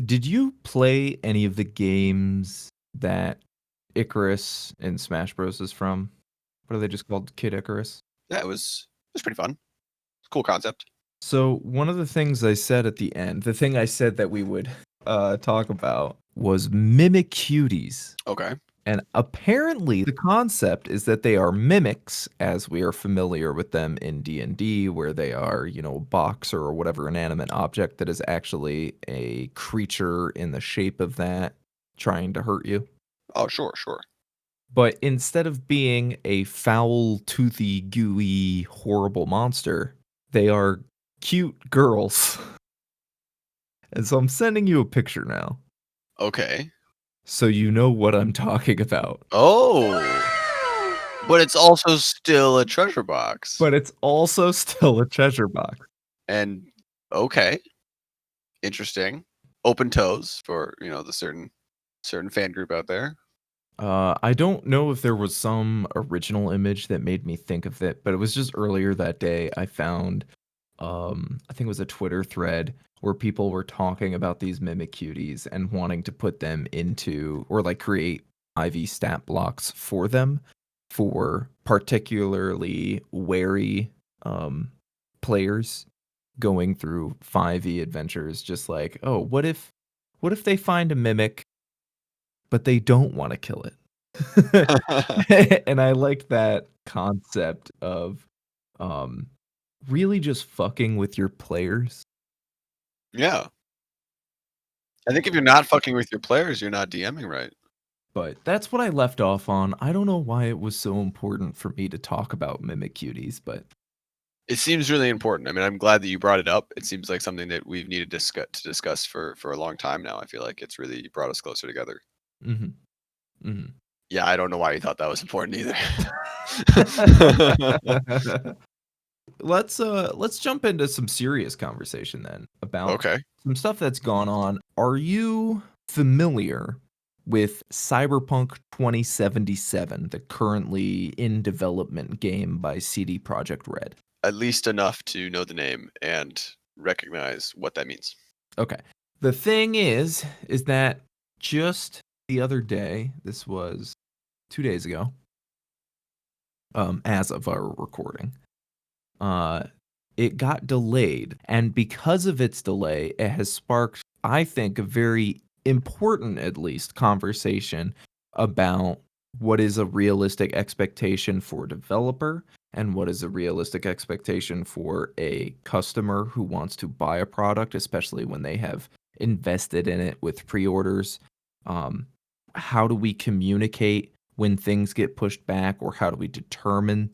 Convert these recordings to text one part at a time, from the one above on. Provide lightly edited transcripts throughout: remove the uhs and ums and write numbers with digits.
Did you play any of the games that Icarus in Smash Bros is from? What are they just called? Kid Icarus? Yeah, it was pretty fun. Cool concept. So one of the things I said at the end, the thing I said that we would talk about was mimic cuties. Okay. And apparently the concept is that they are mimics as we are familiar with them in D&D, where they are, a box or whatever inanimate object that is actually a creature in the shape of that trying to hurt you. Oh, sure. But instead of being a foul, toothy, gooey, horrible monster, they are cute girls. And so I'm sending you a picture now, Okay. so you know what I'm talking about. Oh, but it's also still a treasure box. But it's also still a treasure box. And okay, interesting. Open toes for the certain fan group out there. I don't know if there was some original image that made me think of it, but it was just earlier that day I found, I think it was a Twitter thread where people were talking about these mimic cuties and wanting to put them into, or like create IV stat blocks for them for particularly wary players going through 5e adventures. Just like, oh, what if they find a mimic but they don't want to kill it. And I like that concept of um really just fucking with your players. Yeah. I think if you're not fucking with your players, you're not DMing right. But that's what I left off on. I don't know why it was so important for me to talk about mimic cuties, but It seems really important. I mean, I'm glad that you brought it up. It seems like something that we've needed to discuss for a long time now. I feel like it's really brought us closer together. mhm, mhm. Yeah, I don't know why you thought that was important either. Let's jump into some serious conversation then about Okay. some stuff that's gone on. Are you familiar with Cyberpunk 2077, the currently in development game by CD Projekt Red? At least enough to know the name and recognize what that means. Okay. The thing is that just the other day, this was 2 days ago, as of our recording, uh, it got delayed. And because of its delay, it has sparked, I think, a very important, at least, conversation about what is a realistic expectation for a developer and what is a realistic expectation for a customer who wants to buy a product, especially when they have invested in it with pre-orders. Um, how do we communicate when things get pushed back, or how do we determine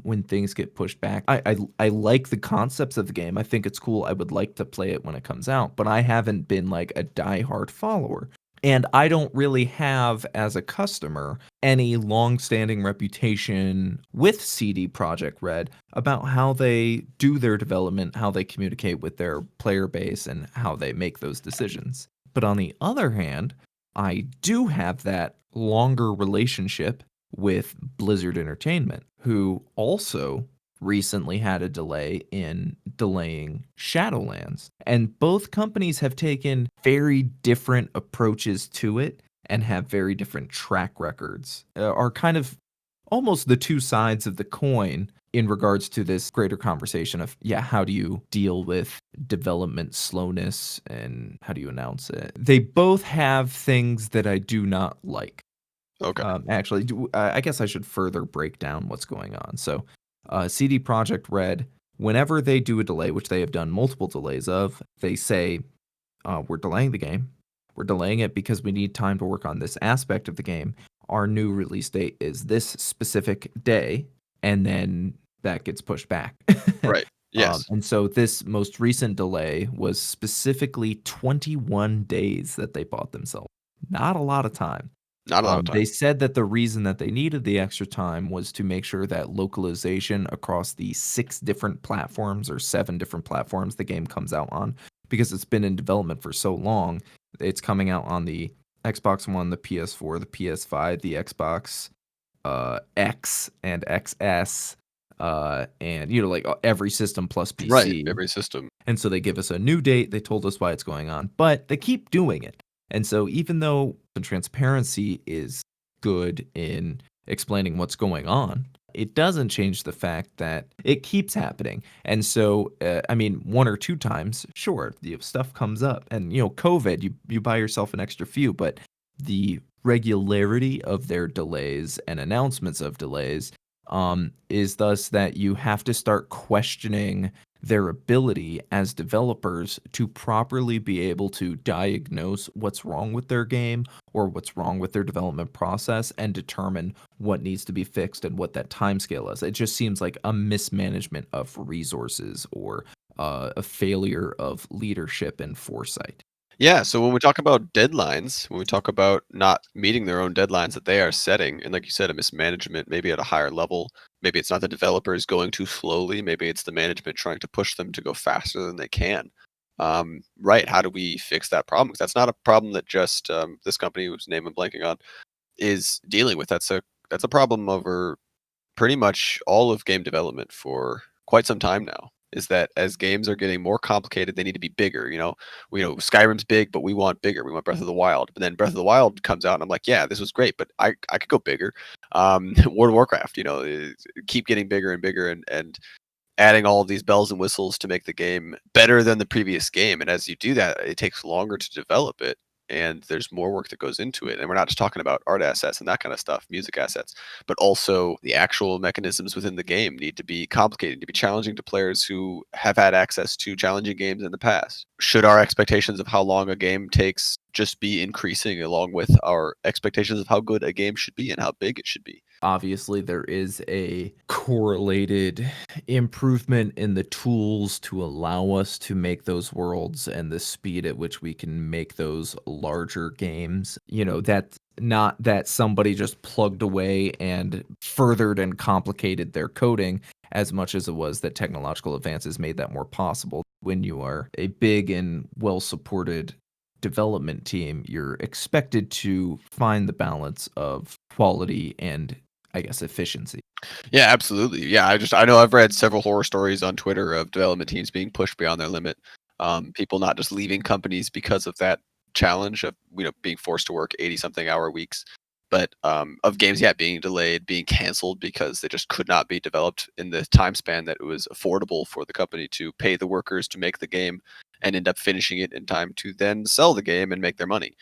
when things get pushed back? I like the concepts of the game. I think it's cool. I would like to play it when it comes out, but I haven't been like a diehard follower. And I don't really have, as a customer, any long-standing reputation with CD Projekt Red about how they do their development, how they communicate with their player base, and how they make those decisions. But on the other hand, I do have that longer relationship with Blizzard Entertainment, who also recently had a delay in delaying Shadowlands. And both companies have taken very different approaches to it and have very different track records, are kind of almost the two sides of the coin in regards to this greater conversation of, yeah, how do you deal with development slowness and how do you announce it? They both have things that I do not like. Okay. Actually, I guess I should further break down what's going on. So, CD Projekt Red, whenever they do a delay, which they have done multiple delays of, they say, we're delaying the game. We're delaying it because we need time to work on this aspect of the game. Our new release date is this specific day, and then that gets pushed back. Right. Yes. And so this most recent delay was specifically 21 days that they bought themselves. Not a lot of time. Not a lot of time. They said that the reason that they needed the extra time was to make sure that localization across the 6 different platforms or 7 different platforms the game comes out on, because it's been in development for so long. It's coming out on the Xbox One, the PS4, the PS5, the Xbox X and XS, and like every system plus Right, PC. every system. And so they give us a new date, they told us why it's going on, but they keep doing it. And so even though the transparency is good in explaining what's going on, it doesn't change the fact that it keeps happening. And so, I mean, one or two times, sure, stuff comes up, and COVID, you buy yourself an extra few, but the regularity of their delays and announcements of delays is thus that you have to start questioning their ability as developers to properly be able to diagnose what's wrong with their game or what's wrong with their development process and determine what needs to be fixed and what that timescale is. It just seems like a mismanagement of resources or a failure of leadership and foresight. Yeah, so when we talk about deadlines, when we talk about not meeting their own deadlines that they are setting, and like you said, a mismanagement maybe at a higher level, maybe it's not the developers going too slowly, maybe it's the management trying to push them to go faster than they can. Right, how do we fix that problem? 'Cause that's not a problem that just this company whose name I'm blanking on is dealing with. That's a problem over pretty much all of game development for quite some time now. Is that as games are getting more complicated, they need to be bigger. Skyrim's big, but we want bigger. We want Breath of the Wild. But then Breath of the Wild comes out, and I'm like, yeah, this was great, but I could go bigger. World of Warcraft, keep getting bigger and bigger, and adding all of these bells and whistles to make the game better than the previous game. And as you do that, it takes longer to develop it. And there's more work that goes into it. And we're not just talking about art assets and that kind of stuff, music assets, but also the actual mechanisms within the game need to be complicated, to be challenging to players who have had access to challenging games in the past. Should our expectations of how long a game takes just be increasing along with our expectations of how good a game should be and how big it should be? Obviously, there is a correlated improvement in the tools to allow us to make those worlds and the speed at which we can make those larger games. That's not that somebody just plugged away and furthered and complicated their coding as much as it was that technological advances made that more possible. When you are a big and well supported development team, you're expected to find the balance of quality and, I guess, efficiency. Yeah, absolutely. Yeah, I know I've read several horror stories on Twitter of development teams being pushed beyond their limit. People not just leaving companies because of that challenge of being forced to work 80 something hour weeks, but of games, yeah, being delayed, being canceled because they just could not be developed in the time span that it was affordable for the company to pay the workers to make the game and end up finishing it in time to then sell the game and make their money.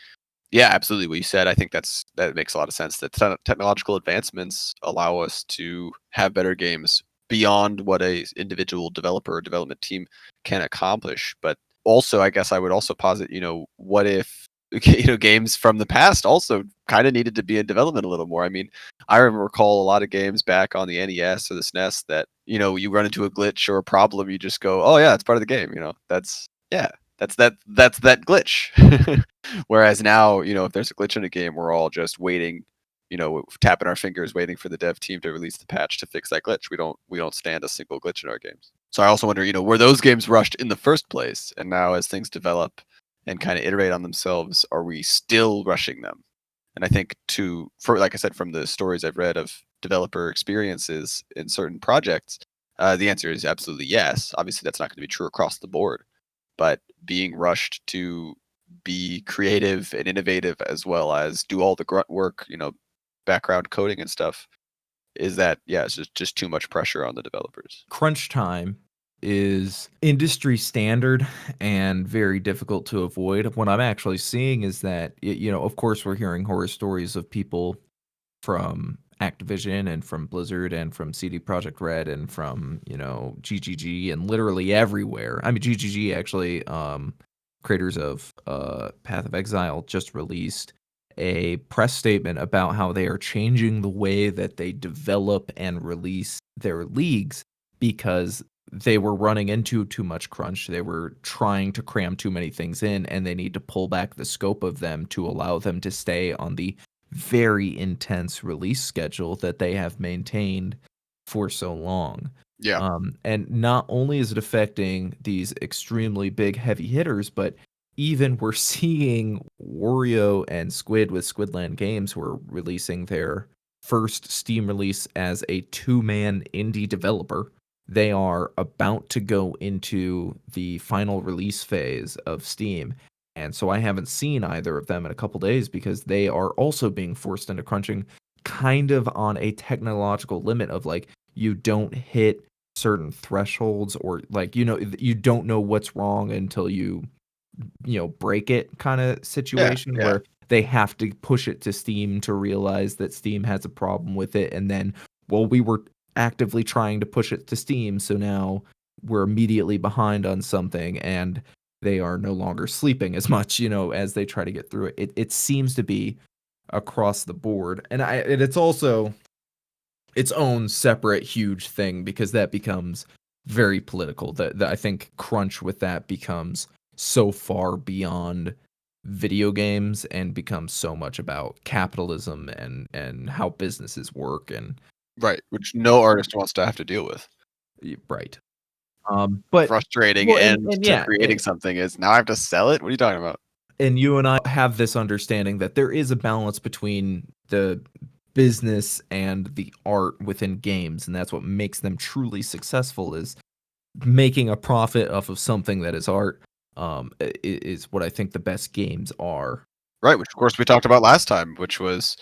Yeah, absolutely. What you said, I think that makes a lot of sense. That technological advancements allow us to have better games beyond what a individual developer or development team can accomplish. But also, I guess I would also posit, what if games from the past also kind of needed to be in development a little more. I mean, I recall a lot of games back on the NES or the SNES that you run into a glitch or a problem, you just go, oh yeah, it's part of the game. That's yeah, that's that glitch. Whereas now, if there's a glitch in a game, we're all just waiting, tapping our fingers, waiting for the dev team to release the patch to fix that glitch. We don't stand a single glitch in our games. So I also wonder, were those games rushed in the first place? And now as things develop and kind of iterate on themselves, are we still rushing them? And I think for like I said, from the stories I've read of developer experiences in certain projects, the answer is absolutely yes. Obviously, that's not going to be true across the board, but being rushed to be creative and innovative as well as do all the grunt work, background coding and stuff, is that yeah, it's just too much pressure on the developers. Crunch time is industry standard and very difficult to avoid. What I'm actually seeing is that, of course, we're hearing horror stories of people from Activision and from Blizzard and from CD Projekt Red and from, GGG and literally everywhere. I mean, GGG actually, creators of Path of Exile, just released a press statement about how they are changing the way that they develop and release their leagues because they were running into too much crunch. They were trying to cram too many things in, and they need to pull back the scope of them to allow them to stay on the very intense release schedule that they have maintained for so long. Yeah. And not only is it affecting these extremely big heavy hitters, but even we're seeing Wario and Squid with Squidland Games who are releasing their first Steam release as a two-man indie developer. They are about to go into the final release phase of Steam. And so I haven't seen either of them in a couple days because they are also being forced into crunching kind of on a technological limit of like you don't hit certain thresholds or like you don't know what's wrong until you break it kind of Yeah, situation yeah. where they have to push it to Steam to realize that Steam has a problem with it. And then, well, we were actively trying to push it to Steam. So now we're immediately behind on something and they are no longer sleeping as much, as they try to get through it. It seems to be across the board. And it's also its own separate huge thing because that becomes very political. That I think crunch with that becomes so far beyond video games and becomes so much about capitalism and how businesses work and Right, which no artist wants to have to deal with. right. But Frustrating well, end and to yeah, creating something is, "Now I have to sell it? What are you talking about?" and you and I have this understanding that there is a balance between the business and the art within games, and that's what makes them truly successful is making a profit off of something that is art, is what I think the best games are. Right, which of course we talked about last time, which was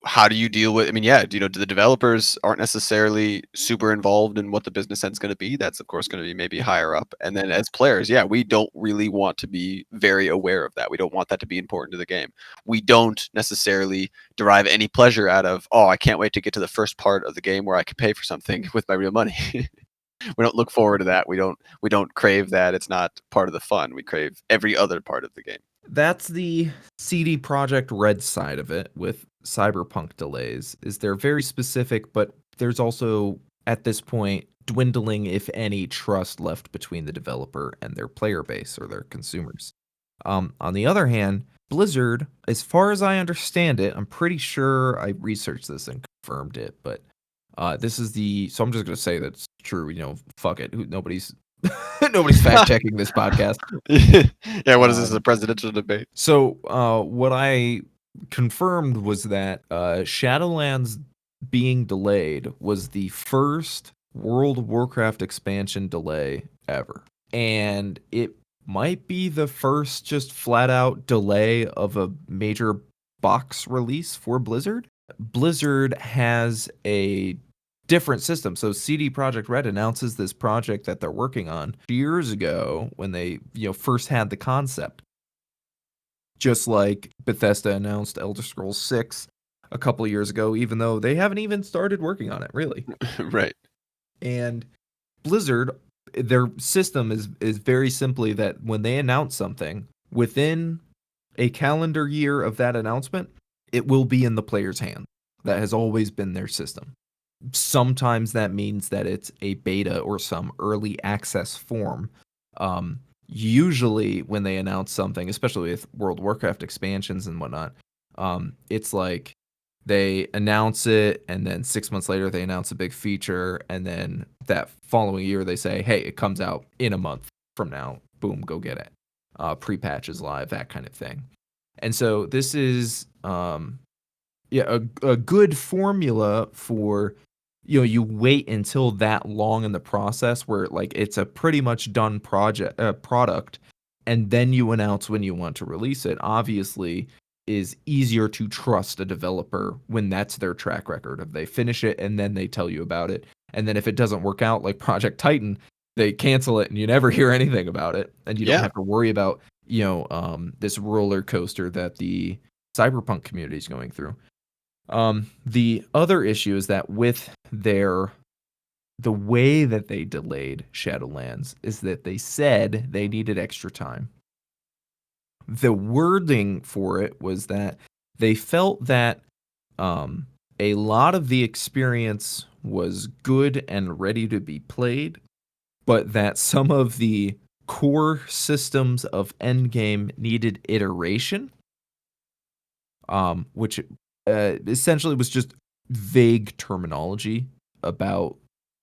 how do you deal with, I mean, yeah, the developers aren't necessarily super involved in what the business end's gonna be. That's of course gonna be maybe higher up. And then as players, yeah, we don't really want to be very aware of that. We don't want that to be important to the game. We don't necessarily derive any pleasure out of, oh, I can't wait to get to the first part of the game where I can pay for something with my real money. We don't look forward to that. We don't crave that. It's not part of the fun. We crave every other part of the game. That's the CD Project Red side of it with Cyberpunk delays, is they're very specific, but there's also, at this point, dwindling, if any, trust left between the developer and their player base or their consumers. On the other hand, Blizzard, as far as I understand it, I'm pretty sure I researched this and confirmed it, but this is so I'm just gonna say that's true. Fuck it. Nobody's nobody's fact checking this podcast. Yeah, what is this, a Um, presidential debate? so what I confirmed was that Shadowlands being delayed was the first World of Warcraft expansion delay ever, and it might be the first just flat out delay of a major box release for Blizzard. Blizzard has a different system. So CD Projekt Red announces this project that they're working on years ago when they, first had the concept. Just like Bethesda announced Elder Scrolls 6 a couple years ago, even though they haven't even started working on it, really. Right. And Blizzard, their system is very simply that when they announce something, within a calendar year of that announcement, it will be in the player's hands. That has always been their system. Sometimes that means that it's a beta or some early access form. Usually, when they announce something, especially with World of Warcraft expansions and whatnot, it's like they announce it, and then 6 months later, they announce a big feature, and then that following year, they say, hey, it comes out in a month from now. Boom, go get it. Pre-patch is live, that kind of thing. And so this is a good formula for you wait until that long in the process where like it's a pretty much done product and then you announce when you want to release it. Obviously is easier to trust a developer when that's their track record of they finish it and then they tell you about it, and then if it doesn't work out like Project Titan, they cancel it and you never hear anything about it, and you don't Yeah. have to worry about this roller coaster that the cyberpunk community is going through. The other issue is that with the way that they delayed Shadowlands is that they said they needed extra time. The wording for it was that they felt that a lot of the experience was good and ready to be played, but that some of the core systems of Endgame needed iteration, which essentially was just vague terminology about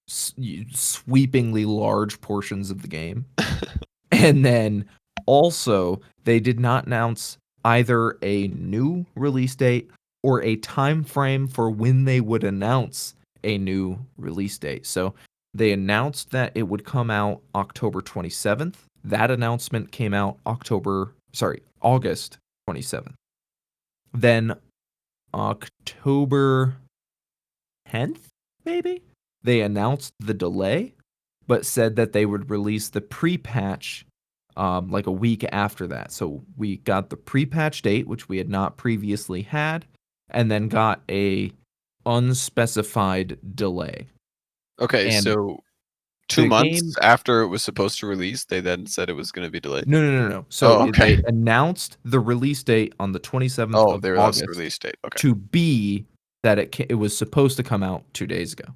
sweepingly large portions of the game. And then also, they did not announce either a new release date or a time frame for when they would announce a new release date. So they announced that it would come out October 27th. That announcement came out August 27th. Then October 10th, maybe, they announced the delay, but said that they would release the pre-patch like a week after that. So we got the pre-patch date, which we had not previously had, and then got a unspecified delay. Okay, And so 2 the months game after it was supposed to release, they then said it was gonna be delayed? no. So Oh, okay. they announced the release date on the 27th Oh, of there that's the August release date. Okay. to be that it was supposed to come out 2 days ago.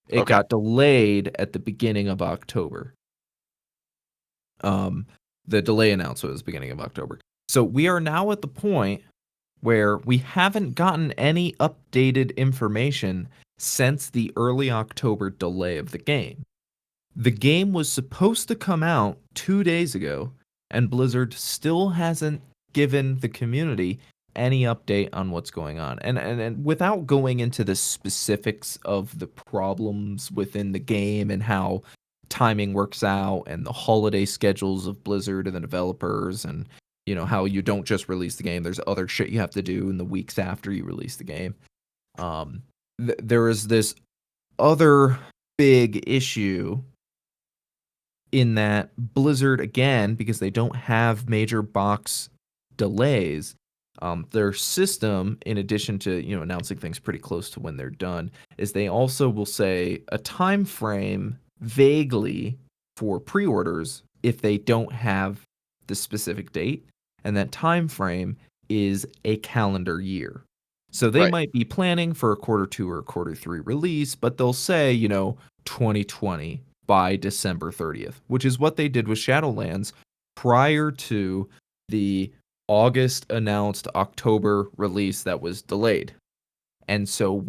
It Okay. got delayed at the beginning of October. Um, the delay announcement was beginning of October. So we are now at the point where we haven't gotten any updated information since the early October delay of the game. The game was supposed to come out 2 days ago, and Blizzard still hasn't given the community any update on what's going on. And without going into the specifics of the problems within the game and how timing works out and the holiday schedules of Blizzard and the developers and how you don't just release the game, there's other shit you have to do in the weeks after you release the game. Um there is this other big issue in that Blizzard, again, because they don't have major box delays, their system, in addition to announcing things pretty close to when they're done, is they also will say a time frame vaguely for pre-orders if they don't have the specific date, and that time frame is a calendar year. So they Right. might be planning for a quarter 2 or a quarter 3 release, but they'll say, 2020 by December 30th, which is what they did with Shadowlands prior to the August announced October release that was delayed. And so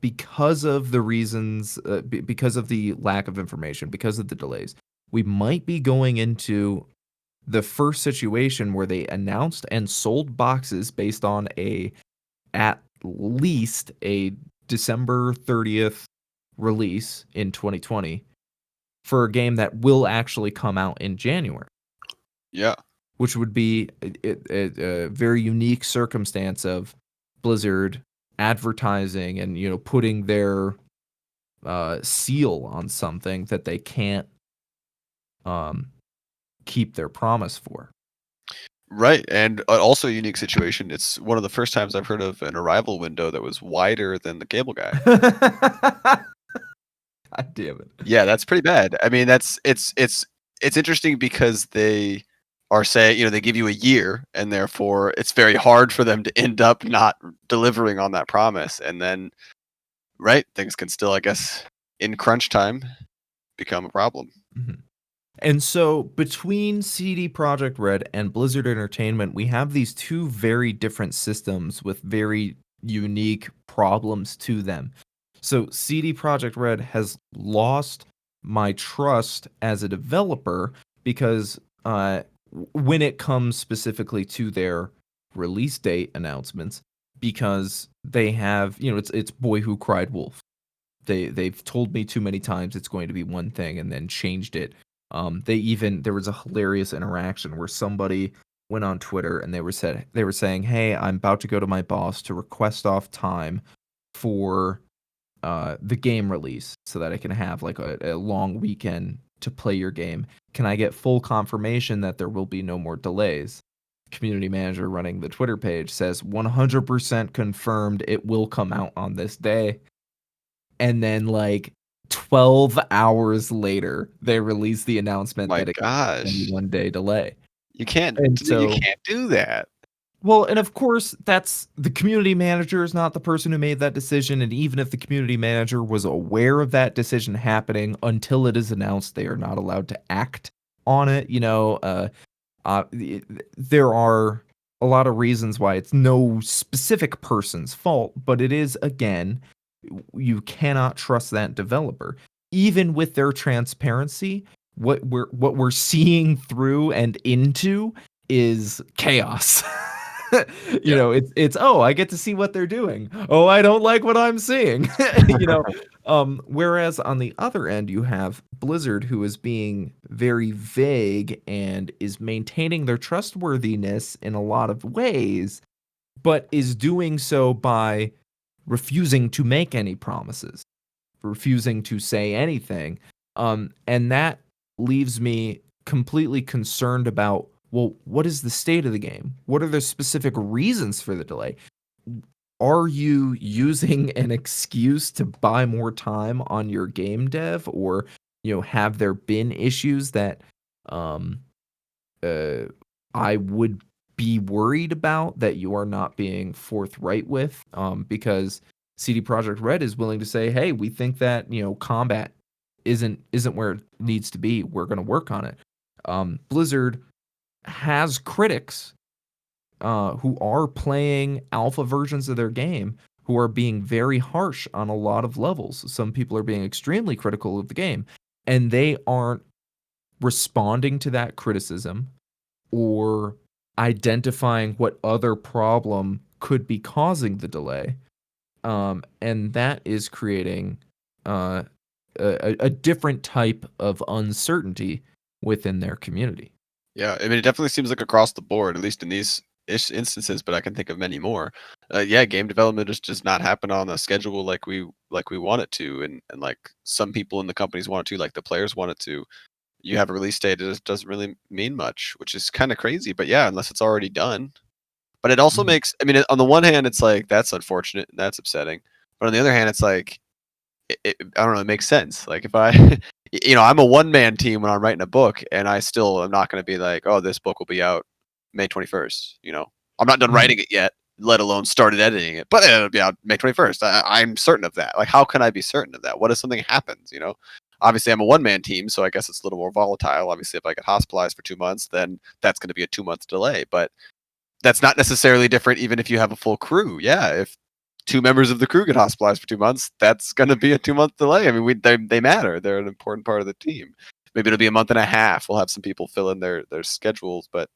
because of the reasons, because of the lack of information, because of the delays, we might be going into the first situation where they announced and sold boxes based on at least a December 30th release in 2020 for a game that will actually come out in January, Yeah. which would be a very unique circumstance of Blizzard advertising and putting their seal on something that they can't um, keep their promise for. Right, and also a unique situation, it's one of the first times I've heard of an arrival window that was wider than the cable guy. God damn it. Yeah, that's pretty bad. I mean, that's it's interesting because they are saying, they give you a year, and therefore it's very hard for them to end up not delivering on that promise, and then, right, things can still, I guess, in crunch time, become a problem. Mhm. And so between CD Projekt Red and Blizzard Entertainment, we have these two very different systems with very unique problems to them. So CD Projekt Red has lost my trust as a developer because when it comes specifically to their release date announcements, because they have, it's Boy Who Cried Wolf. They've told me too many times it's going to be one thing and then changed it. There was a hilarious interaction where somebody went on Twitter and they were saying, "Hey, I'm about to go to my boss to request off time for the game release so that I can have like a long weekend to play your game. Can I get full confirmation that there will be no more delays?" Community manager running the Twitter page says 100% confirmed it will come out on this day. And then like 12 hours later, they release the announcement My that it only gosh. 1 day delay. You can't And you so can't do that. well, and of course, that's the community manager is not the person who made that decision, and even if the community manager was aware of that decision happening, until it is announced, they are not allowed to act on it, there are a lot of reasons why it's no specific person's fault, but it is, again, you cannot trust that developer. Even with their transparency, what we're seeing through and into is chaos. Yeah. It's, "Oh, I get to see what they're doing. Oh, I don't like what I'm seeing." You know? Whereas on the other end, you have Blizzard, who is being very vague and is maintaining their trustworthiness in a lot of ways, but is doing so by refusing to make any promises, refusing to say anything. And that leaves me completely concerned about, well, what is the state of the game? What are the specific reasons for the delay? Are you using an excuse to buy more time on your game dev, or have there been issues that um uh I would be worried about that you are not being forthright with, because CD Projekt Red is willing to say, "Hey, we think that, combat isn't where it needs to be. We're going to work on it." Blizzard has critics who are playing alpha versions of their game, who are being very harsh on a lot of levels. Some people are being extremely critical of the game, and they aren't responding to that criticism or identifying what other problem could be causing the delay. And that is creating uh, a different type of uncertainty within their community. Yeah, I mean, it definitely seems like across the board, at least in these instances, but I can think of many more. Yeah, game development is just not happen on a schedule like we want it to, and like some people in the companies want it to, like the players want it to. You have a release date, it just doesn't really mean much, which is kind of crazy. But yeah, unless it's already done. But it also Mhm. makes, I mean, on the one hand, it's like that's unfortunate, and that's upsetting. But on the other hand, it's like I don't know, it makes sense. Like if I, I'm a one man team when I'm writing a book, and I still am not going to be like, oh, this book will be out May 21st. I'm not done Mhm. writing it yet, let alone started editing it, but it'll be out May 21st. I'm certain of that. Like, how can I be certain of that? What if something happens? Obviously, I'm a one man team, so I guess it's a little more volatile. Obviously, if I get hospitalized for 2 months, then that's going to be a 2 month delay. But that's not necessarily different even if you have a full crew. Yeah, if two members of the crew get hospitalized for 2 months, that's going to be a 2 month delay. I mean, they matter. They're an important part of the team. Maybe it'll be a month and a half. We'll have some people fill in their schedules, but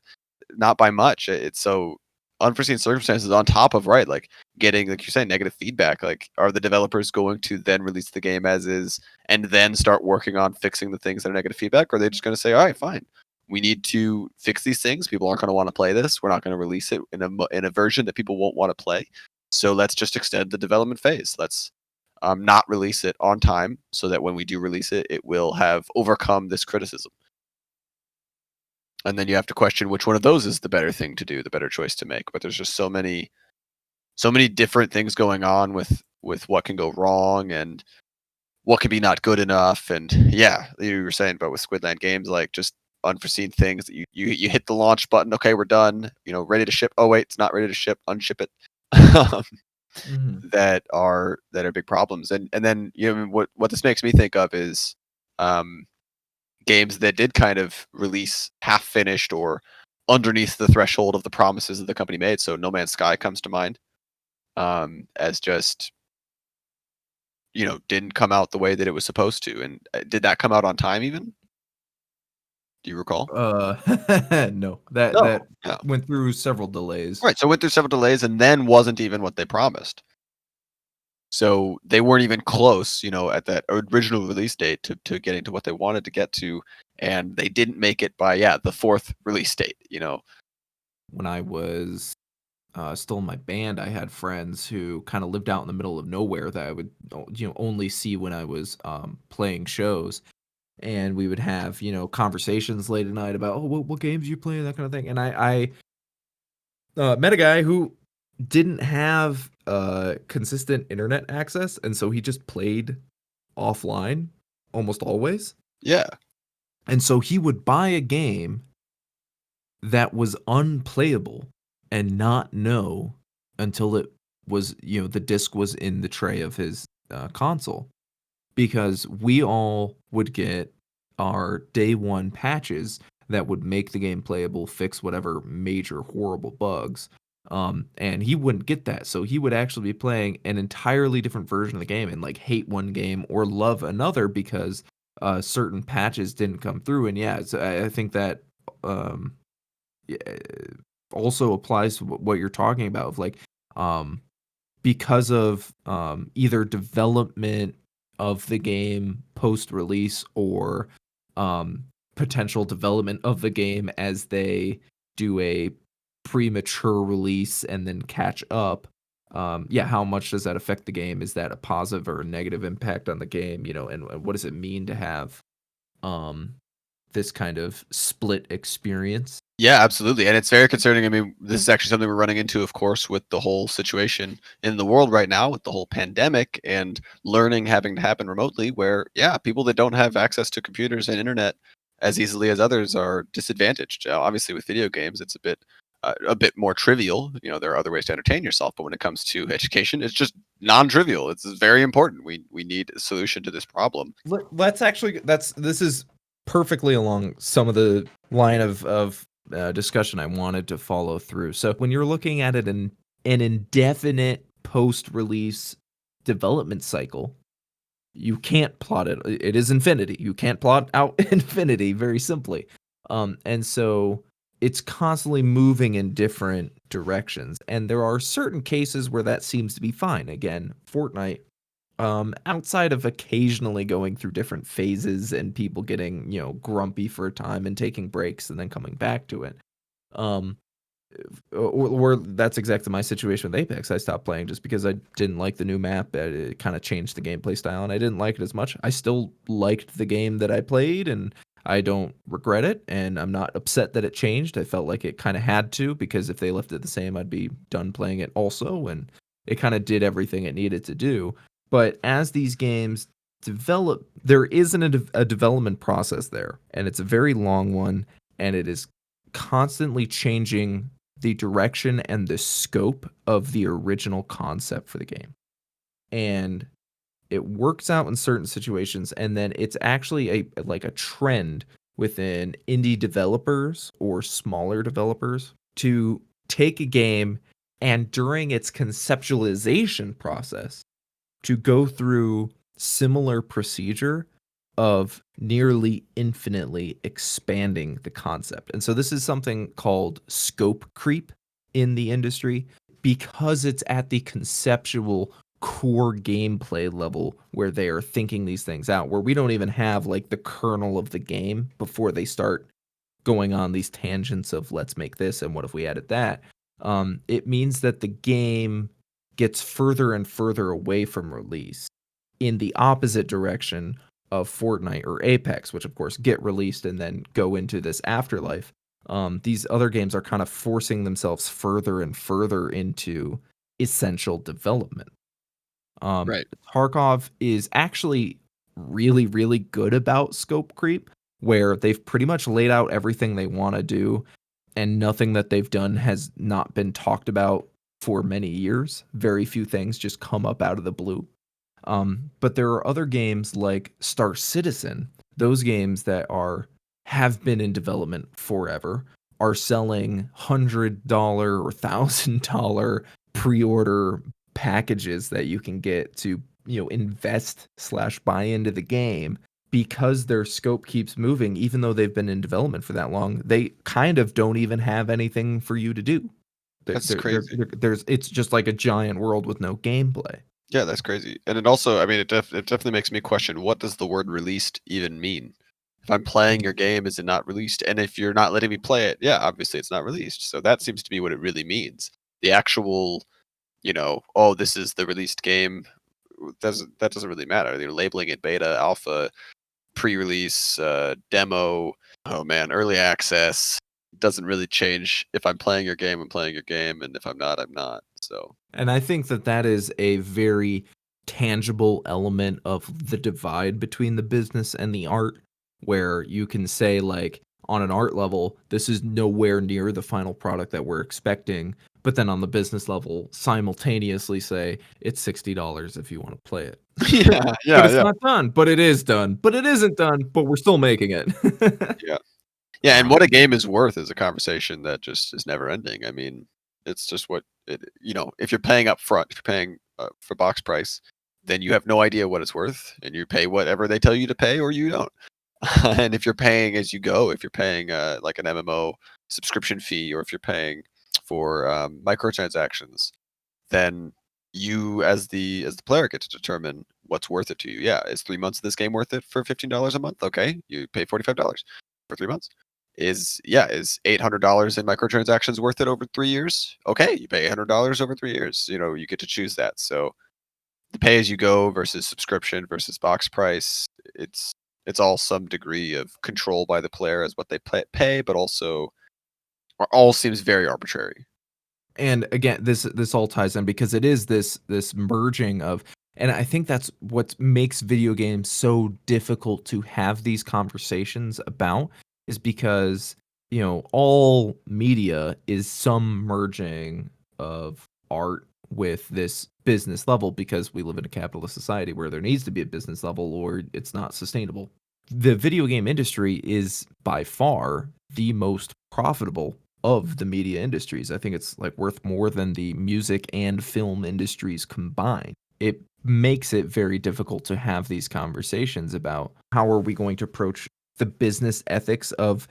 not by much. It's so unforeseen circumstances on top of right, like getting, like you're saying, negative feedback. Like, are the developers going to then release the game as is and then start working on fixing the things that are negative feedback, or are they just going to say, all right, fine, we need to fix these things. People aren't going to want to play this. We're not going to release it in a version that people won't want to play. So let's just extend the development phase. Let's not release it on time so that when we do release it, it will have overcome this criticism. And then you have to question which one of those is the better thing to do, the better choice to make. But there's just so many different things going on with what can go wrong and what can be not good enough. And yeah, you were saying, but with Squidland Games, like just unforeseen things that you hit the launch button, okay, we're done, ready to ship. Oh wait, it's not ready to ship, unship it. Um, Mhm. that are big problems. And then what this makes me think of is um games that did kind of release half finished or underneath the threshold of the promises that the company made. So No Man's Sky comes to mind, as just didn't come out the way that it was supposed to. And did that come out on time even? Do you recall? Uh, no, that No. Yeah. went through several delays. Right. So it went through several delays and then wasn't even what they promised. So they weren't even close, at that original release date to getting to what they wanted to get to, and they didn't make it by the fourth release date. When I was still in my band, I had friends who kind of lived out in the middle of nowhere that I would only see when I was playing shows, and we would have conversations late at night about, oh, what games you playing, that kind of thing. And I met a guy who didn't have consistent internet access, and so he just played offline almost always. Yeah. And so he would buy a game that was unplayable and not know until it was, the disc was in the tray of his console, because we all would get our day one patches that would make the game playable, fix whatever major horrible bugs. And he wouldn't get that. So he would actually be playing an entirely different version of the game and like hate one game or love another because certain patches didn't come through. And yeah, I think that um, yeah, also applies to what you're talking about of like, because of either development of the game post release or um, potential development of the game as they do a premature release and then catch up. Yeah, how much does that affect the game? Is that a positive or a negative impact on the game? And what does it mean to have um, this kind of split experience? Yeah, absolutely. And it's very concerning. I mean, this is actually something we're running into, of course, with the whole situation in the world right now with the whole pandemic and learning having to happen remotely, where, yeah, people that don't have access to computers and internet as easily as others are disadvantaged. Obviously, with video games, it's a bit more trivial. There are other ways to entertain yourself, but when it comes to education, it's just non-trivial. It's very important. We need a solution to this problem. Let's actually this is perfectly along some of the line of discussion I wanted to follow through. So when you're looking at it in an indefinite post-release development cycle, you can't plot it. It is infinity. You can't plot out infinity very simply. And so it's constantly moving in different directions. And there are certain cases where that seems to be fine. Again, Fortnite, outside of occasionally going through different phases and people getting, grumpy for a time and taking breaks and then coming back to it. Um, or that's exactly my situation with Apex. I stopped playing just because I didn't like the new map. It kind of changed the gameplay style, and I didn't like it as much. I still liked the game that I played, and I don't regret it, and I'm not upset that it changed. I felt like it kind of had to, because if they left it the same, I'd be done playing it also, and it kind of did everything it needed to do. But as these games develop, there isn't a development process there, and it's a very long one, and it is constantly changing the direction and the scope of the original concept for the game. And it works out in certain situations, and then it's actually a trend within indie developers or smaller developers to take a game and during its conceptualization process to go through similar procedure of nearly infinitely expanding the concept. And so this is something called scope creep in the industry because it's at the conceptual core gameplay level where they are thinking these things out, where we don't even have like the kernel of the game before they start going on these tangents of let's make this and what if we added that. It means that the game gets further and further away from release in the opposite direction of Fortnite or Apex, which of course get released and then go into this afterlife. These other games are kind of forcing themselves further and further into essential development. Right. Tarkov is actually really, really good about scope creep, where they've pretty much laid out everything they want to do, and nothing that they've done has not been talked about for many years. Very few things just come up out of the blue. But there are other games like Star Citizen, those games that have been in development forever, are selling $100 or $1,000 pre-order packages that you can get to, invest slash buy into the game because their scope keeps moving. Even though they've been in development for that long, they kind of don't even have anything for you to do. That's crazy. It's just like a giant world with no gameplay. Yeah, that's crazy. And it also, I mean, it definitely makes me question, what does the word released even mean? If I'm playing your game, is it not released? And if you're not letting me play it, yeah, obviously it's not released. So that seems to be what it really means. The actual, oh, this is the released game. That doesn't really matter. They're labeling it beta, alpha, pre-release, demo. Oh man, early access doesn't really change. If I'm playing your game, I'm playing your game, and if I'm not, I'm not. So And I think that that is a very tangible element of the divide between the business and the art, where you can say, like, on an art level, this is nowhere near the final product that we're expecting. But then on the business level, simultaneously say it's $60 if you want to play it. yeah, But yeah, it's yeah, not done, but it is done, but it isn't done, but we're still making it. yeah. Yeah, and um, what a game is worth is a conversation that just is never ending. I mean, it's just what it, if you're paying up front, if you're paying for box price, then you have no idea what it's worth, and you pay whatever they tell you to pay, or you don't. And if you're paying as you go, if you're paying like an MMO subscription fee, or if you're paying for microtransactions, then you as the player get to determine what's worth it to you. Yeah, is 3 months of this game worth it for $15 a month? Okay, you pay $45 for 3 months. Is $800 in microtransactions worth it over 3 years? Okay, you pay $800 over 3 years. You get to choose that. So the pay as you go versus subscription versus box price, it's all some degree of control by the player as what they pay, but also all seems very arbitrary. And again, this all ties in because it is this merging of, and I think that's what makes video games so difficult to have these conversations about, is because, all media is some merging of art with this business level, because we live in a capitalist society where there needs to be a business level or it's not sustainable. The video game industry is by far the most profitable of the media industries. I think it's like worth more than the music and film industries combined. It makes it very difficult to have these conversations about how are we going to approach the business ethics of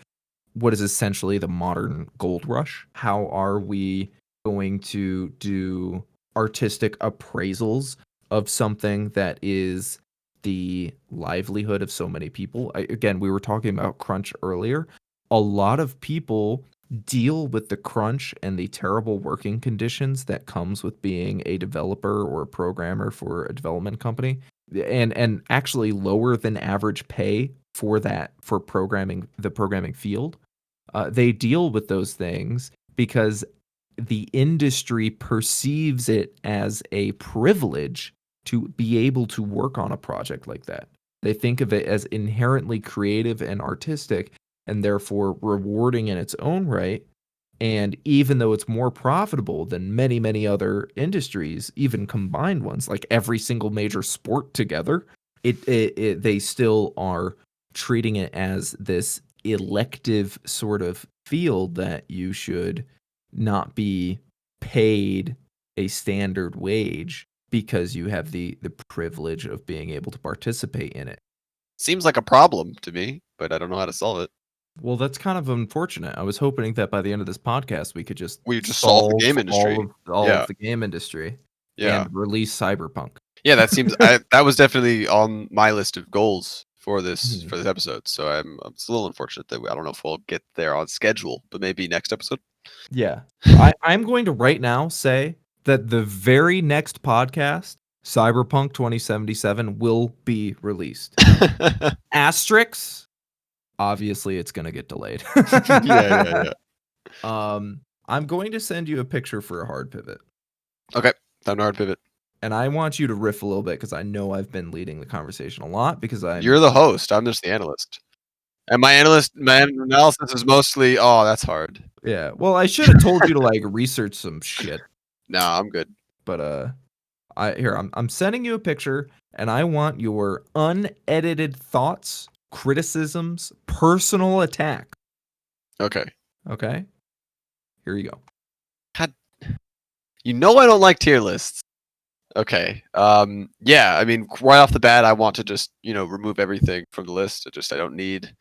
what is essentially the modern gold rush. How are we going to do artistic appraisals of something that is the livelihood of so many people? Again, we were talking about crunch earlier. A lot of people deal with the crunch and the terrible working conditions that comes with being a developer or a programmer for a development company, and actually lower than average pay for the programming field. They deal with those things because the industry perceives it as a privilege to be able to work on a project like that. They think of it as inherently creative and artistic, and therefore rewarding in its own right. And even though it's more profitable than many, many other industries, even combined ones, like every single major sport together, they still are treating it as this elective sort of field that you should not be paid a standard wage because you have the privilege of being able to participate in it. Seems like a problem to me, but I don't know how to solve it. Well, that's kind of unfortunate. I was hoping that by the end of this podcast, we could just We just solve the solve game all industry. of Yeah, the game industry yeah. and release Cyberpunk. Yeah, that was definitely on my list of goals for this Mhm. for this episode. So it's a little unfortunate that I don't know if we'll get there on schedule, but maybe next episode. Yeah. I'm going to right now say that the very next podcast, Cyberpunk 2077, will be released. Asterix, obviously it's gonna get delayed. Yeah, yeah, yeah. I'm going to send you a picture for a hard pivot. Okay, time to hard pivot. And I want you to riff a little bit because I know I've been leading the conversation a lot because You're the host. I'm just the analyst, and my analysis is mostly. Oh, that's hard. yeah. Well, I should have told you to like research some shit, Nah, I'm good. but I'm sending you a picture and I want your unedited thoughts, criticisms, personal attack. Okay. Okay? Here you go. God, I don't like tier lists. Okay. Yeah. I mean, right off the bat, I want to just remove everything from the list. I don't need.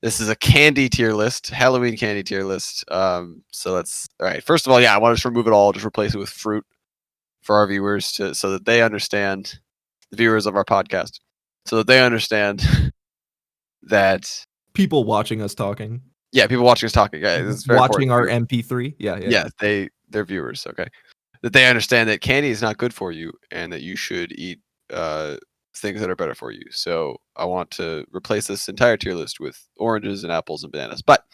This is a candy tier list, Halloween candy tier list. So let's. All right. First of all, yeah, I want to just remove it all. Just replace it with fruit for our viewers, so that they understand, the viewers of our podcast, so that they understand that. People watching us talking. Yeah, people watching us talking. Yeah, it's very important. Watching our MP3. Yeah, yeah. Yeah, they're viewers. Okay, that they understand that candy is not good for you and that you should eat things that are better for you. So I want to replace this entire tier list with oranges and apples and bananas. But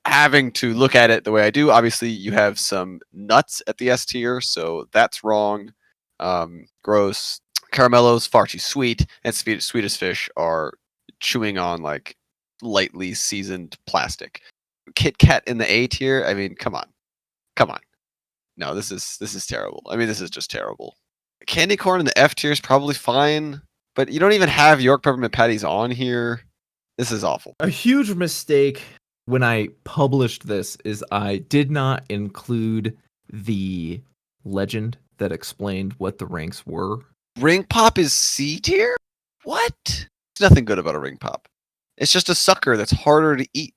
having to look at it the way I do, obviously you have some nuts at the S tier, so that's wrong. Gross. Caramello's far too sweet, and sweetest fish are chewing on like lightly seasoned plastic. Kit Kat in the A tier. I mean, come on. No, this is terrible. I mean, this is just terrible. Candy corn in the F tier is probably fine, but you don't even have York peppermint patties on here. This is awful. A huge mistake when I published this is I did not include the legend that explained what the ranks were. Ring pop is C tier? What? There's nothing good about a ring pop. It's just a sucker that's harder to eat.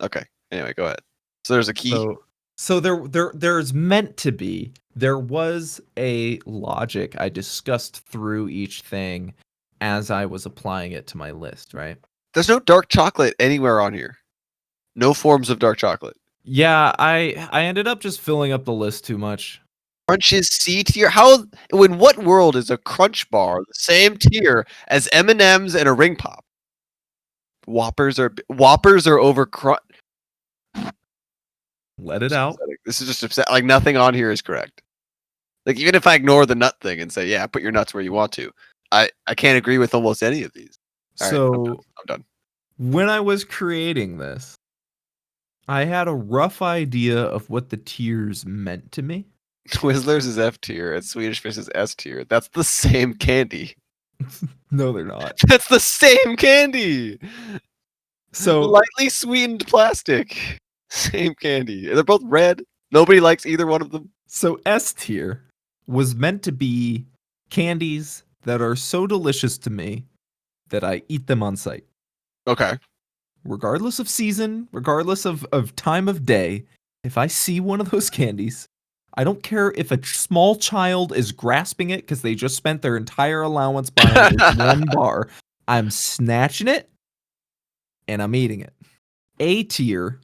Okay. Anyway, go ahead. So there's a key. So there's meant to be. There was a logic I discussed through each thing as I was applying it to my list, right? There's no dark chocolate anywhere on here. No forms of dark chocolate. Yeah, I ended up just filling up the list too much. Crunch is C tier. How? In what world is a Crunch bar the same tier as M&Ms and a Ring Pop? Whoppers are over Crunch. Let it out. This is just upset. Like nothing on here is correct. Like even if I ignore the nut thing and say, yeah, put your nuts where you want to, I can't agree with almost any of these. All right, So I'm done. when I was creating this, I had a rough idea of what the tiers meant to me. Twizzlers is F tier and Swedish Fish is S tier. That's the same candy. No, they're not. That's the same candy. So Lightly sweetened plastic. Same candy. They're both red. Nobody likes either one of them. So S tier was meant to be candies that are so delicious to me that I eat them on site. Okay. Regardless of season, regardless of time of day, if I see one of those candies, I don't care if a small child is grasping it because they just spent their entire allowance buying this one bar, I'm snatching it and I'm eating it. A tier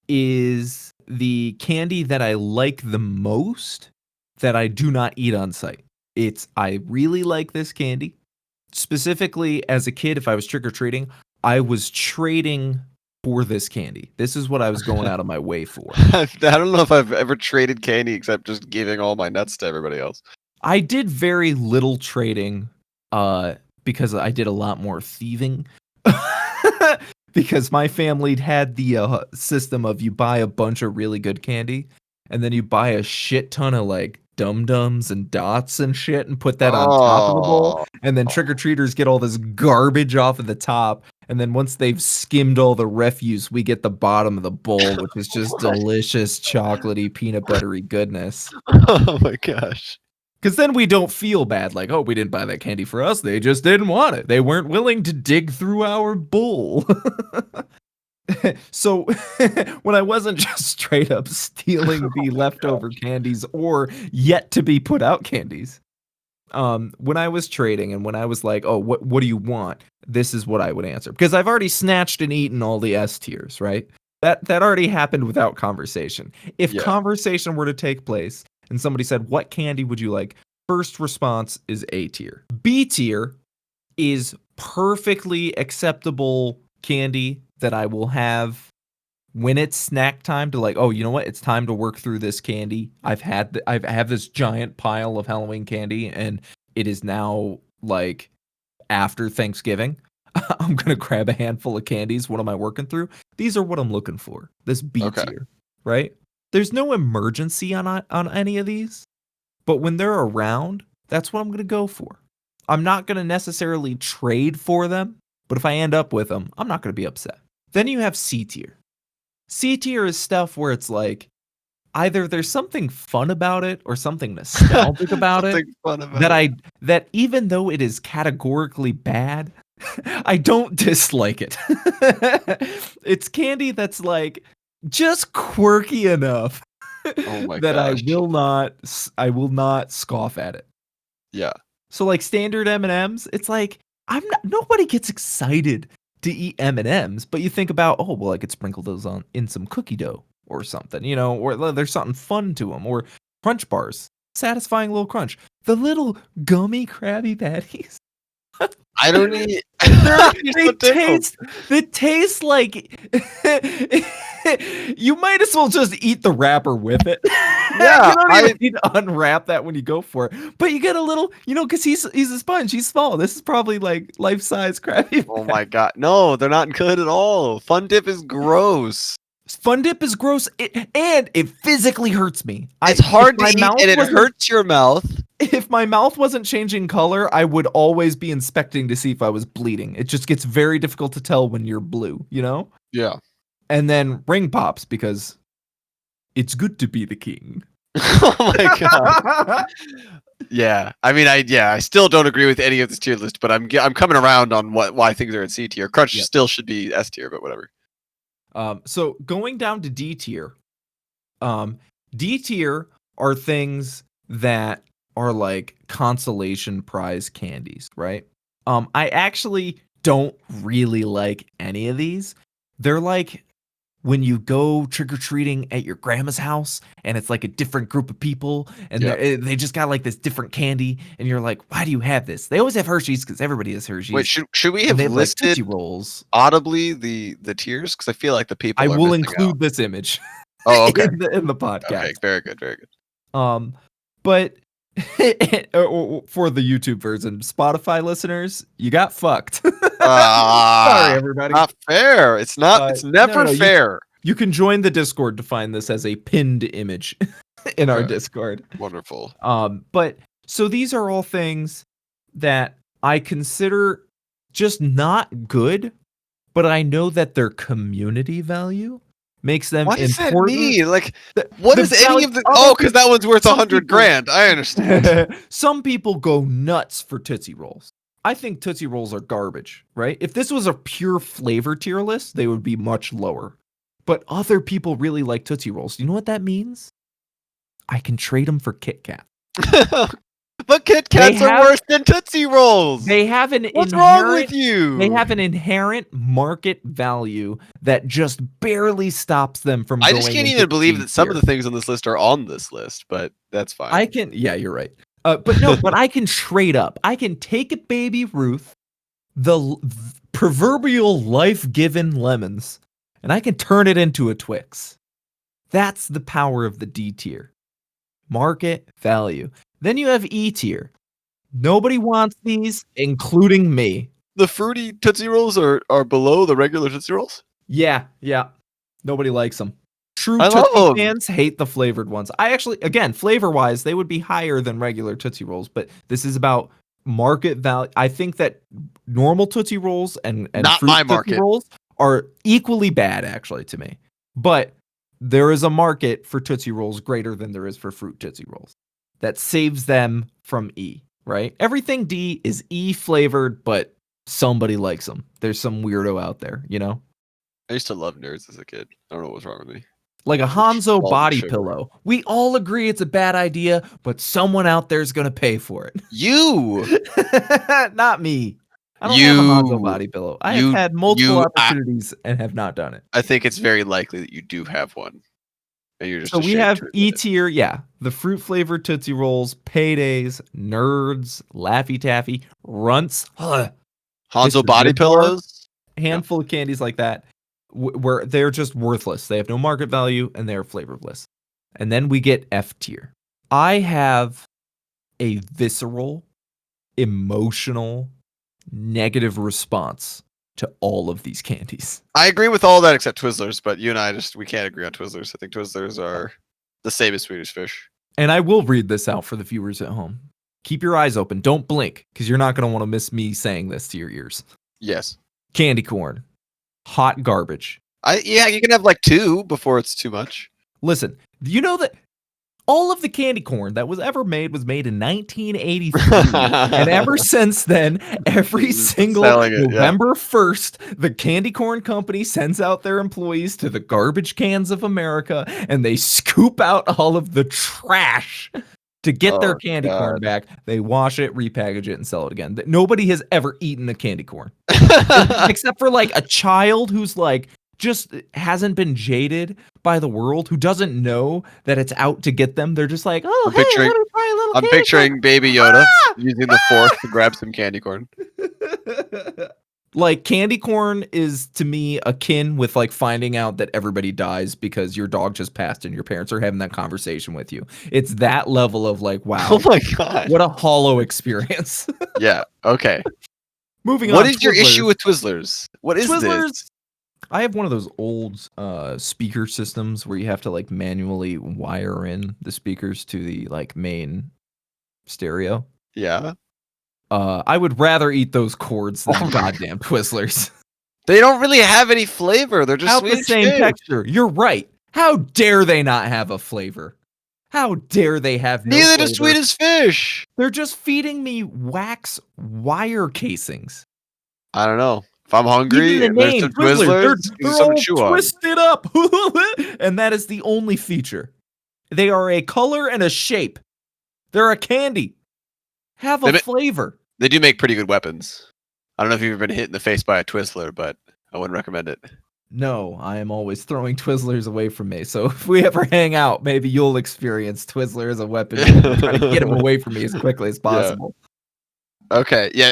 is the candy that I like the most that I do not eat on site. I really like this candy. Specifically, as a kid, if I was trick-or-treating, I was trading for this candy. This is what I was going out of my way for. I don't know if I've ever traded candy except just giving all my nuts to everybody else. I did very little trading because I did a lot more thieving. Because my family had the system of you buy a bunch of really good candy and then you buy a shit ton of like dum-dums and dots and shit and put that on top of the bowl, Oh. and then trick-or-treaters get all this garbage off of the top, and then once they've skimmed all the refuse, we get the bottom of the bowl, which is just delicious chocolatey peanut buttery goodness. Oh my gosh. Because then we don't feel bad, like, oh, we didn't buy that candy for us. They just didn't want it. They weren't willing to dig through our bowl. So when I wasn't just straight up stealing the leftover candies or yet to be put out candies, when I was trading and when I was like, oh, what do you want? This is what I would answer. Because I've already snatched and eaten all the S tiers, right? That already happened without conversation. If conversation were to take place and somebody said, what candy would you like? First response is A tier. B tier is perfectly acceptable candy that I will have when it's snack time to like, oh, you know what? It's time to work through this candy. I have this giant pile of Halloween candy and it is now like after Thanksgiving. I'm going to grab a handful of candies. What am I working through? These are what I'm looking for. This B tier, right? There's no emergency on any of these, but when they're around, that's what I'm going to go for. I'm not going to necessarily trade for them, but if I end up with them, I'm not going to be upset. Then you have C tier. C tier is stuff where it's like either there's something fun about it or something nostalgic about it that even though it is categorically bad, I don't dislike it. It's candy that's like just quirky enough that I will not scoff at it. Yeah. So like standard M&Ms, it's like nobody gets excited to eat M&Ms, but you think about, oh, well, I could sprinkle those on in some cookie dough or something, you know, or there's something fun to them, or Crunch bars, satisfying little crunch. The little gummy Krabby Patties. I don't eat. They taste like you might as well just eat the wrapper with it. Yeah, you don't even need to unwrap that when you go for it. But you get a little, you know, because he's a sponge. He's small. This is probably like life-size Krabby. Oh my god, no, they're not good at all. Fun Dip is gross. Fun Dip is gross, and it physically hurts me. It's hard to eat, and it hurts your mouth. If my mouth wasn't changing color, I would always be inspecting to see if I was bleeding. It just gets very difficult to tell when you're blue, you know? Yeah. And then Ring Pops, because it's good to be the king. Oh my god. Yeah, I mean, I still don't agree with any of this tier list, but I'm coming around on why things are in C tier. Crunch still should be S tier, but whatever. So going down to D tier, D tier are things that are like consolation prize candies, right? I actually don't really like any of these. They're like when you go trick-or-treating at your grandma's house and it's like a different group of people and Yeah. they just got like this different candy and you're like, why do you have this? They always have Hershey's because everybody has Wait, Hershey's. should we And have they have like listed Tootsie Rolls. audibly the tiers? Because I feel like the I people are will missing out. include this image Oh, okay. in the Okay, podcast. very good, very good. But for the YouTube version, Spotify listeners, you got fucked. Sorry, everybody. Not fair. It's not. It's never No, fair. you can join the Discord to find this as a pinned image in our Okay. Discord. Wonderful. But so these are all things that I consider just not good, but I know that their community value makes them What does that important. mean? Like, what The is any value- of the? Oh, because that one's worth some 100 people- grand. I understand. Some people go nuts for Tootsie Rolls. I think Tootsie Rolls are garbage, right? If this was a pure flavor tier list, they would be much lower. But other people really like Tootsie Rolls. You know what that means? I can trade them for Kit Kat. But Kit Kats are worse than Tootsie Rolls. They have an What's wrong with you? They have an inherent market value that just barely stops them from. I just can't even believe that some of the things on this list are on this list, but that's fine. Yeah, you're right. But no, but I can trade up. I can take a Baby Ruth, the proverbial life-given lemons, and I can turn it into a Twix. That's the power of the D tier. Market value. Then you have E tier. Nobody wants these, including me. The fruity Tootsie Rolls are below the regular Tootsie Rolls? Yeah. Nobody likes them. True I love Tootsie 'em. fans hate the flavored ones. I actually, again, flavor-wise, they would be higher than regular Tootsie Rolls, but this is about market value. I think that normal Tootsie Rolls and Not fruit my Tootsie market. Rolls are equally bad, actually, to me. But there is a market for Tootsie Rolls greater than there is for fruit Tootsie Rolls. That saves them from E, right? Everything D is E flavored, but somebody likes them. There's some weirdo out there, you know? I used to love nerds as a kid. I don't know what's wrong with me. Like a Hanzo Salty body sugar. pillow. We all agree it's a bad idea, but someone out there is going to pay for it. You! Not me. I don't have a Hanzo body pillow. I have had multiple opportunities and have not done it. I think it's very likely that you do have one. And you're just So we ashamed have to admit E it. tier, yeah. The fruit flavored Tootsie Rolls, Paydays, Nerds, Laffy Taffy, Runts, Hanzo Mr. body Vidbar. pillows? handful of candies like that where they're just worthless. They have no market value and they're flavorless. And then we get F tier. I have a visceral, emotional, negative response to all of these candies. I agree with all that except Twizzlers, but you and I we can't agree on Twizzlers. I think Twizzlers are the same as Swedish Fish. And I will read this out for the viewers at home. Keep your eyes open. Don't blink, because you're not going to want to miss me saying this to your ears. Yes. Candy corn. Hot garbage. Yeah, you can have like 2 before it's too much. Listen, you know that all of the candy corn that was ever made was made in 1983. And ever since then, every single November 1st, the Candy Corn Company sends out their employees to the garbage cans of America and they scoop out all of the trash to get their candy corn back. They wash it, repackage it, and sell it again. Nobody has ever eaten a candy corn. Except for like a child who's like, just hasn't been jaded by the world, who doesn't know that it's out to get them. They're just like, oh, I'm hey, picturing, let me try a little I'm candy picturing Baby Yoda using the fork to grab some candy corn. Like, candy corn is to me akin with like finding out that everybody dies because your dog just passed and your parents are having that conversation with you. It's that level of like, wow. Oh my God. What a hollow experience. Yeah. Okay. Moving on. What is your issue with Twizzlers? What is Twizzlers? this? I have one of those old speaker systems where you have to like manually wire in the speakers to the like main stereo. Yeah. I would rather eat those cords than goddamn Twizzlers. They don't really have any flavor. They're just the same texture. You're right. How dare they not have a flavor? How dare they have no Neither flavor? does Swedish Fish. They're just feeding me wax wire casings. I don't know. If I'm Even hungry the and there's name, some Twizzlers, Twizzlers, gives me they're something to all chew on. twisted up, and that is the only feature. They are a color and a shape. They're a candy. Have a They, ma- flavor. they do make pretty good weapons. I don't know if you've ever been hit in the face by a Twizzler, but I wouldn't recommend it. No, I am always throwing Twizzlers away from me. So if we ever hang out, maybe you'll experience Twizzler as a weapon too. Try to get them away from me as quickly as Yeah. possible. Okay, yeah,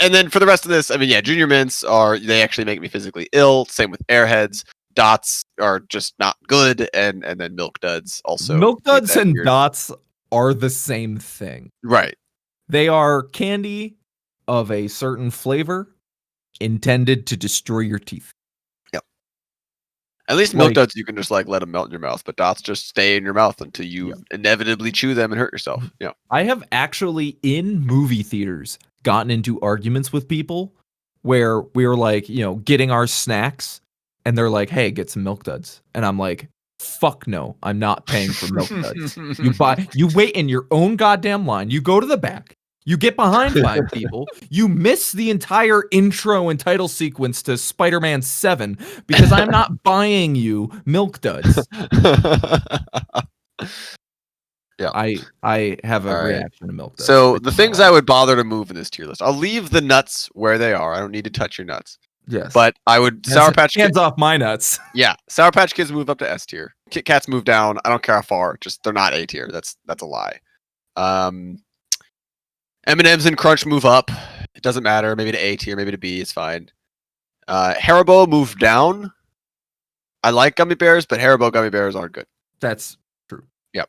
and then for the rest of this, I mean, yeah, junior mints they actually make me physically ill. Same with airheads. Dots are just not good, and then milk duds also Milk leave Duds that and weird. Dots are the same thing. Right. They are candy of a certain flavor intended to destroy your teeth. Yep. At least milk Like, duds you can just like let them melt in your mouth, but dots just stay in your mouth until you yeah. inevitably chew them and hurt yourself. Yeah. I have actually in movie theaters gotten into arguments with people where we were like, getting our snacks and they're like, "Hey, get some Milk Duds." And I'm like, "Fuck no, I'm not paying for Milk Duds. You wait in your own goddamn line. You go to the back. You get behind 5 people. You miss the entire intro and title sequence to Spider-Man 7 because I'm not buying you Milk Duds." Yeah. I have a All right. reaction to Milk Duds. So I the do not things like I it. would bother to move in this tier list, I'll leave the nuts where they are. I don't need to touch your nuts. Yes. But I would Sour Patch Kids. Hands off my nuts. Yeah, Sour Patch Kids move up to S tier. Kit Kats move down. I don't care how far. Just they're not A tier. That's a lie. M&M's and Crunch move up. It doesn't matter. Maybe to A tier, maybe to B. It's fine. Haribo moved down. I like gummy bears, but Haribo gummy bears aren't good. That's true. Yep.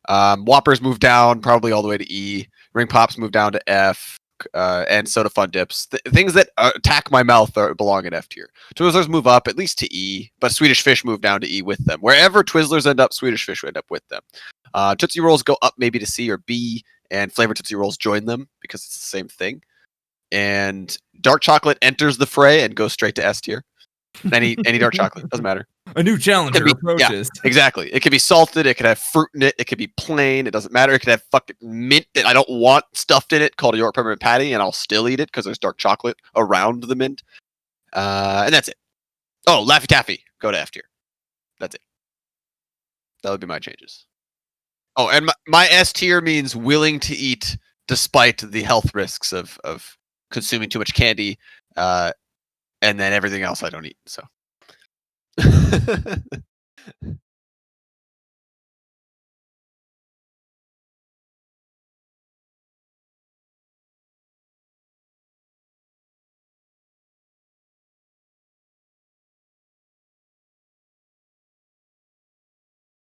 Whoppers move down probably all the way to E. Ring Pops move down to F. And Soda Fun Dips. Things that attack my mouth belong in F tier. Twizzlers move up at least to E, but Swedish Fish move down to E with them. Wherever Twizzlers end up, Swedish Fish end up with them. Tootsie Rolls go up maybe to C or B, and Flavor Tootsie Rolls join them because it's the same thing. And dark chocolate enters the fray and goes straight to S tier. Any dark chocolate, doesn't matter. A new challenger Yeah, approaches. exactly. It could be salted. It could have fruit in it. It could be plain. It doesn't matter. It could have fucking mint that I don't want stuffed in it, called a York peppermint patty, and I'll still eat it because there's dark chocolate around the mint. And that's it. Oh, Laffy Taffy, go to F tier. That's it. That would be my changes. Oh, and my S tier means willing to eat despite the health risks of consuming too much candy, and then everything else I don't eat. So.